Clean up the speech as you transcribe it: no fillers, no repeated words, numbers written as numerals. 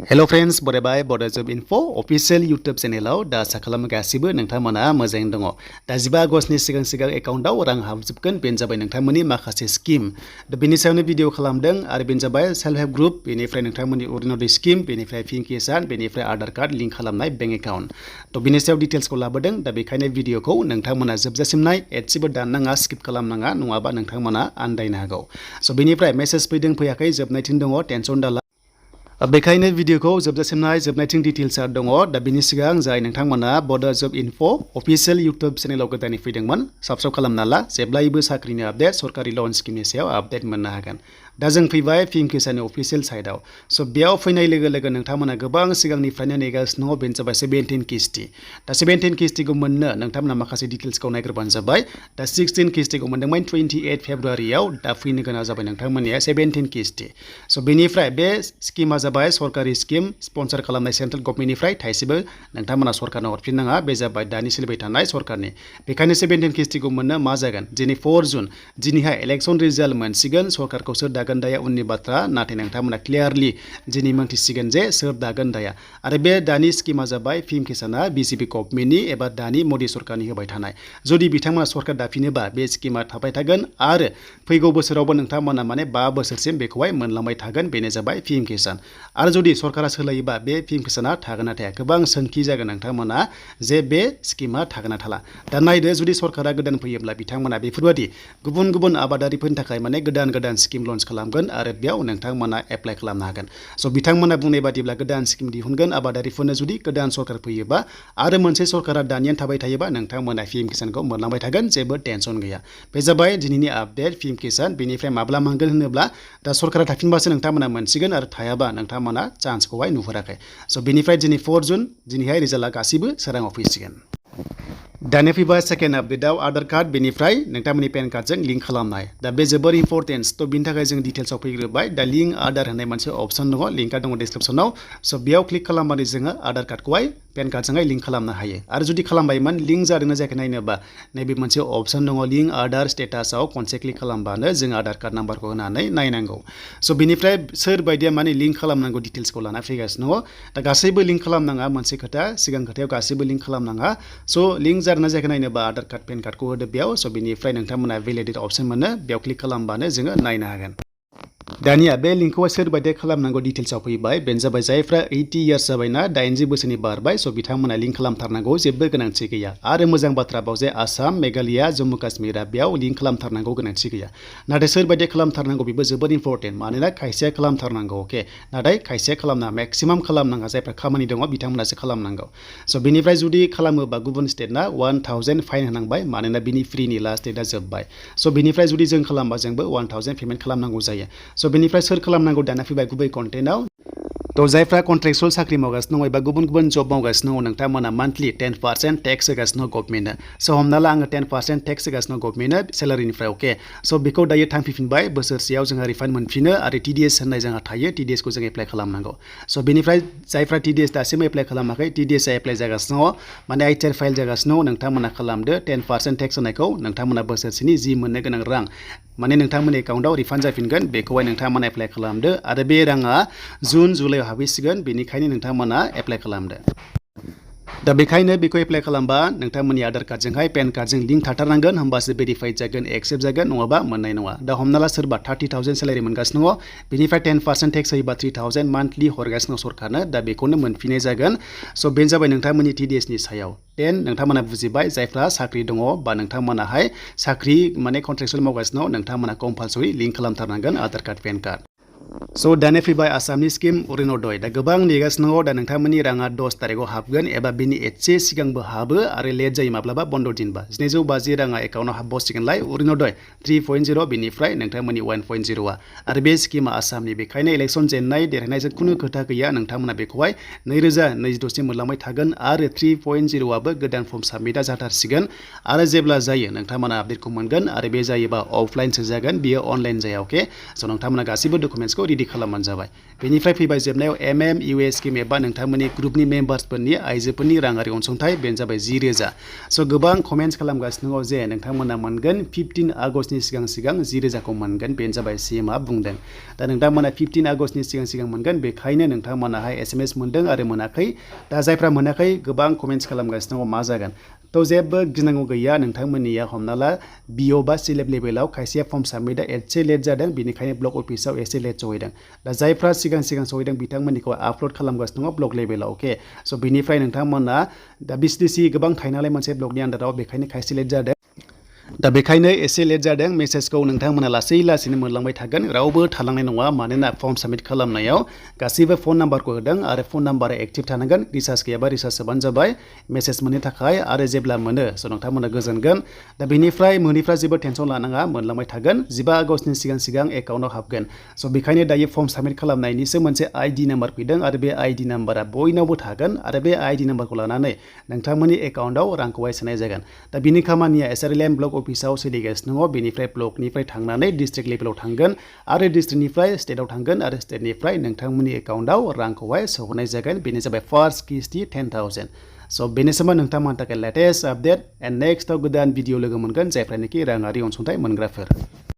Hello friends, बरायबाय Bodo Job Info official YouTube channel दा आसा खालामो गासिबो नोंथांमोना मोजाङै दङ। दा 15 आगस्टनि सिगां एकाउन्टआव रां हाबजोबगोन बेनो जाबाय नोंथांमोननि माखासे स्किम। दा बेनि सायावनो भिडिअ खालामदों आरो बेनो जाबाय सेल्फ हेल्प ग्रुप, बेनिफ्राय नोंथांमोननि अरुणोदय स्किम, बेनिफ्राय किसान, बेनिफ्राय आधार कार्ड लिंक खालामनाय बेंक एकाउन्ट। थ' बेनि सायाव डिटेल्सखौ लाबोदों। दा बेखायनो भिडिअखौ नोंथांमोना जोबजासिम नाय, एसेबो दाननाङा, स्किप खालामनाङा, नङाबा नोंथांमोना आन्दायनो हागौ। स' बेनिफ्राय मेसेज फैदों फैयाखै जोबनायथिं दङ, टेनसन दाला। बेखायनो भिडिअखौ जोबजासिम नाय, जोबनायथिं डिटेल्सआ दङ। दा बिनि सिगां जाय नोंथांमोना Bodo Job Info official YouTube चेनेलाव गोदानै फैदोंमोन, साबस्क्राइब खालामना ला, जेब्लायबो साख्रिनि आपडेट, सरकारि लन स्किमनि सायाव आपडेट मोननो हागोन। दा जों फैबाय किसाननि अफिसियेल साइटआव। स' बेयाव फैनाय लोगो लोगो नोंथांमोना गोबां सिगांनिफ्रायनो नेगासिनो दङ, बेनो जाबाय 17 किस्ति। दा 17 किस्तिखौ मोननो नोंथांमोना माखासे डिटेल्सखौ नायग्रोबानो जाबाय। दा 16 किस्तिखौ मोनदोंमोन 28 फेब्रुवारियाव, दा फैनो गोनां जाबाय नोंथांमोननिया 17 किस्ति। स' बेनिफ्राय बे स्किमा जाबाय सरकारि स्किम, स्पन्सर खालामनाय सेन्ट्रेल गभर्नमेन्टनिफ्राय थाइसेबो नोंथांमोना सरकारनो हरफिननाङा, बे जाबाय दानि सोलिबाय थानाय सरकारनि। बेखायनो 17 किस्तिखौ मोननो मा जागोन, दिनै 4 जुन, दिनैहाय इलेक्सन रिजाल्ट मोनसिगोन, सरकारखौ सोर दागोन दाया उननि बाथ्रा, नाथाय नोंथांमोना क्लियारलि दिनै मोनथिसिगोन जे सोर दागोन दाया। आरो बे दानि स्किमा जाबाय किसाना बिजेपि गभर्नमेन्टनि एबा दानि मदि सरकारनि होबाय थानाय। जुदि बिथांमोना सरकार दाफिनोबा बे स्किमा थाबाय थागोन आरो फैगौ बोसोरावबो नोंथांमोना 5 बोसोरसिम बेखौहाय मोनलांबाय थागोन, बेनो जाबाय किसान। आरो जुदि सरकारा सोलायोबा बे किसाना थागोन ना थाया, गोबां सोंथि जागोन नोंथांमोना जे बे स्किमा थागोन ना थाला। दा नायदो, जुदि सरकारा गोदान फैयोब्ला बिथांमोना बेफोरबायदि गुबुन गुबुन आबादारिफोरनि थाखाय गोदान स्किम लन्च खालामगोन आरो बेयाव नोंथांमोना एप्लाइ खालामनो हागोन। स' बिथांमोना बुंनाय बादिब्ला गोदान स्किम दिहुनगोन आबादारिफोरनो, जुदि गोदान सरकार फैयोबा आरो मोनसे सरकारा दानियानो थाबाय थायोबा नोंथांमोना किसानखौ मोनलांबाय थागोन, जेबो टेनसन गैया। बे जाबाय दिनैनि आपडेट किसान। बेनिफ्राय माब्ला मोनगोन होनोब्ला दा सरकारा थाफिनबासो नोंथांमोना मोनसिगोन आरो थायाबा नोंथांमोना चान्सखौहाय नुहुराखै। स' बेनिफ्राय दिनै 4 जुन, दिनैहाय रिजाल्टआ गासिबो सोराङाव फैसिगोन। दानिया फैबाय सेकेन्ड आपडेटआव आधार कार्ड, बेनिफ्राय नोंथांमोननि पेन कार्डजों लिंक खालामनाय। दा बे जोबोर इम्परटेन्ट। थ' बिनि थाखाय जों डिटेल्सआव फैग्रोबाय। दा लिंक आधार होननाय मोनसे अप्सन दङ, लिंकआ दङ डिसक्रिपसनाव। स' बेयाव क्लिक खालामनानै जोङो आधार कार्डखौहाय पेन कार्डजोंहाय लिंक खालामनो हायो। आरो जुदि खालामबायमोन, लिंक जादोंना जायाखै नायनोबा नैबे मोनसे अप्सन दङ, लिंक आधार स्टेटासआव खनसे क्लिक खालामबानो जों आधार कार्ड नाम्बारखौ होनानै नायनांगौ। स' बेनिफ्राय सोर बायदिया लिंक खालामनांगौ डिटेल्सखौ लाना फैगासिनो दङ। दा गासैबो लिंक खालामनाङा, मोनसे खोथा, सिगां खोथायाव गासैबो लिंक खालामनाङा। स' लिंक जादोंना जायाखै नायनोबा आधार कार्ड पेन कार्डखौ होदो बेयाव। स' बेनिफ्राय नोंथांमोना भेलिडेट अप्सन मोनो, बेयाव क्लिक खालामबानो जोङो नायनो हागोन। दानिया बे लिंकखौहाय सोरबायदि खालामनांगौ डिटेल्सआव फैबाय। बेनो जाबाय जायफ्रा 80 इयार्स जाबायना, 80 बोसोरनि बारबाय, स' बिथांमोना लिंक खालामथारनांगौ, जेबो गोनांथि गैया। आरो मोजां बाथ्रा बाव जे आसाम, मेघालया, जम्मु काश्मीरा बेयाव लिंक खालामथारनांगौ गोनांथि गैया। नाथाय सोरबायदि खालामथारनांगौ बेबो जोबोद इम्परटेन्ट, मानोना खायसेया खालामथारनांगौ, अके, नाथाय खायसेया खालामनाङा, मेक्सिमाम खालामनाङा, जायफ्रा खामानि दङ बिथांमोनासो खालामनांगौ। स' बेनिफ्राय जुदि खालामोबा गुबुन स्टेटना 1000 फाइन होनांबाय, मानोना बिनि फ्रिनि लास्ट डेटआ जोब्बाय। स' बेनिफ्राय जुदि जों खालामबा जोंबो 1000 पेमेन्ट खालामनांगौ जायो। स' बेनिफ्राय सोर खालामनांगौ दाना फैबाय गुबै कन्टेन्टआव। थ' जायफ्रा कन्ट्रेक्चुवेल साख्रि मावगासिनो दङ एबा गुबुन गुबुन जब मावगासिनो दङ, नोंथांमोना मान्थलि 10% टेक्स होगासिनो दङ गभर्नमेन्टनो। स' हमना ला आङो 10% टेक्स होगासिनो दङ गभर्नमेन्टनो सेलारिनिफ्राय, अके। स' बेखौ दायो थांफिनबाय, बोसोरसेयाव जोंहा रिफान्ड मोनफिनो आरो TDS होननाय जोंहा थायो, TDS खौ जों एप्लाइ खालामनांगौ। स' बेनिफ्राय जायफ्रा TDS दासिमबो एप्लाइ खालामाखै, TDS आ एप्लाइ जागासिनो दङ, ITR फाइल जागासिनो दङ, नोंथांमोना खालामदो। 10% टेक्स होनायखौ नोंथांमोना बोसोरसेनि जि मोननो गोनां रां, नोंथांमोननि एकाउन्टआव रिफान्ड जाफिनगोन, बेखौहाय नोंथांमोना एप्लाइ खालामदो। आरो बे राङा जुन जुलाइआव हाबहैसिगोन, बेनिखायनो नोंथांमोना एप्लाइ खालामदो। दा बेखायनो बेखौ एप्लाइ खालामबा नोंथांमोननि आधार कार्डजोंहाय पेन कार्डजों लिंक थाथारनांगोन, होमबासो भेरिफाइड जागोन, एक्सेप्ट जागोन, नङाबा मोननाय नङा। दा हमना ला सोरबा 30,000 सेलारि मोनगासिनो दङ, बेनिफ्राय 10% टेक्स होयोबा 3000 मान्थलि हरगासिनो दङ सरकारनो, दा बेखौनो मोनफिननाय जागोन। स' बेनो जाबाय नोंथांमोननि TDS नि सायाव। 10 नोंथांमोना बुजिबाय, जायफ्रा साख्रि दङ बा नोंथांमोनाहाय साख्रि कन्ट्रेक्चुवेल मावगासिनो दङ, नोंथांमोना कम्पालसरि लिंक खालामथारनांगोन आधार कार्ड पेन कार्ड। स' दानिया फैबाय आसामनि स्किम अरुणोदय। दा गोबां नेगासिनो दङ, दा नोंथांमोननि राङा 10 तारिखआव हाबगोन एबा बिनि एसे सिगांबो हाबो आरो लेट जायो माब्लाबा बन्द' दिनबा। 750 राङा एकाउन्टआव हाबबावसिगोनलाय अरुणोदय 3.0, बेनिफ्राय नोंथांमोननि 1.0आ। आरो बे स्किमा आसामनि, बेखायनो इलेक्सन जेननाय देरहानायजों खुनु खोथा गैया, नोंथांमोना बेखौहाय 2022 सिम मोनलांबाय थागोन। आरो 3.0आबो गोदान फर्म साबमिटआ जाथारसिगोन आरो जेब्ला जायो नोंथांमोना आपडेटखौ मोनगोन। आरो बे जायोबा अफलाइनसो जागोन, बियो अनलाइन जाया, अके। स' नोंथांमोना गासिबो डकुमेन्टसखौ डकुमेन्ट्सखौ रेडि खालामबानो जाबाय बेनिफ्राय फैबाय जोबनायाव MMUa स्किम एबा नोंथांमोननि ग्रुपनि मेम्बार्सफोरनि आइजोफोरनि राङारि अनसुंथाइ बेनो जाबाय 10,000 स' गोबां कमेन्ट्स खालामगासिनो दङ जे नोंथांमोना मोनगोन 15 आगस्टनि सिगां 10,000खौ मोनगोन बेनो जाबाय CMआ बुंदों दा नोंथांमोना 15 आगस्टनि सिगां मोनगोन बेखायनो नोंथांमोनाहाय SMS मोनदों आरो मोनाखै दा जायफ्रा मोनाखै गोबां कमेन्ट्स खालामगासिनो दङ मा जागोन थ' जेबो गिनांगौ गैया नोंथांमोननिया हमना ला BO बा सिलेब लेभेलाव खायसेया फर्म साबमिटआ एसे लेट जादों बेनिखायनो ब्लक अफिसाव एसे लेट सहैदों दा जायफ्रा सिगां सहैदों बिथांमोननिखौ आपल'ड खालामगासिनो दङ ब्लक लेभेलाव अके स' बिनिफ्राय नोंथांमोना दा BCDC गोबां थायो नालाय मोनसे ब्लकनि आन्दाराव बेखायनो खायसे लेट जादों दा बेखायनो एसे लेट जादों मेसेजखौ नोंथांमोना लासैनो मोनलांबाय थागोन रावबो थालांनाय नङा मानोना फर्म साबमिट खालामनायाव गासैबो फन नाम्बारखौ होदों आरो फन नाम्बारा एक्टिभ थानांगोन रिसार्ज गैयाबा रिसार्ज होबानो जाबाय मेसेज मोननो थाखाय आरो जेब्ला मोनो स' नोंथांमोना गोजोनगोन दा बेनिफ्राय मोनिफ्राय जेबो टेनसन लानाङा मोनलांबाय थागोन 15 आगस्टनि सिगां एकाउन्टआव हाबगोन स' बेखायनो दायो फर्म साबमिट खालामनायनिसो मोनसे ID नाम्बार फैदों आरो बे ID नाम्बारा बयनावबो थागोन आरो बे ID नाम्बारखौ लानानै नोंथांमोननि एकाउन्टआव रांखौहाय सोनाय जागोन दा बिनि खामानिया SRLM ब्लक अफिसाव सोलिगासिनो दङ बेनिफ्राय ब्लकनिफ्राय थांनानै डिस्ट्रिक्ट लेभेलाव थांगोन आरो डिस्ट्रिक्टनिफ्राय स्टेटआव थांगोन आरो स्टेटनिफ्राय नोंथांमोननि एकाउन्टआव रांखौहाय सोहरनाय जागोन बेनो जाबाय फार्स्ट किस्ति 10,000 स' बेनोसोमोन नोंथांमोननि थाखाय लेटेस्ट आपडेट एन्ड नेक्स्टआव गोदान भिडिअ लोगो मोनगोन जायफ्रानोखि राङारि अनसुंथाइ मोनग्राफोर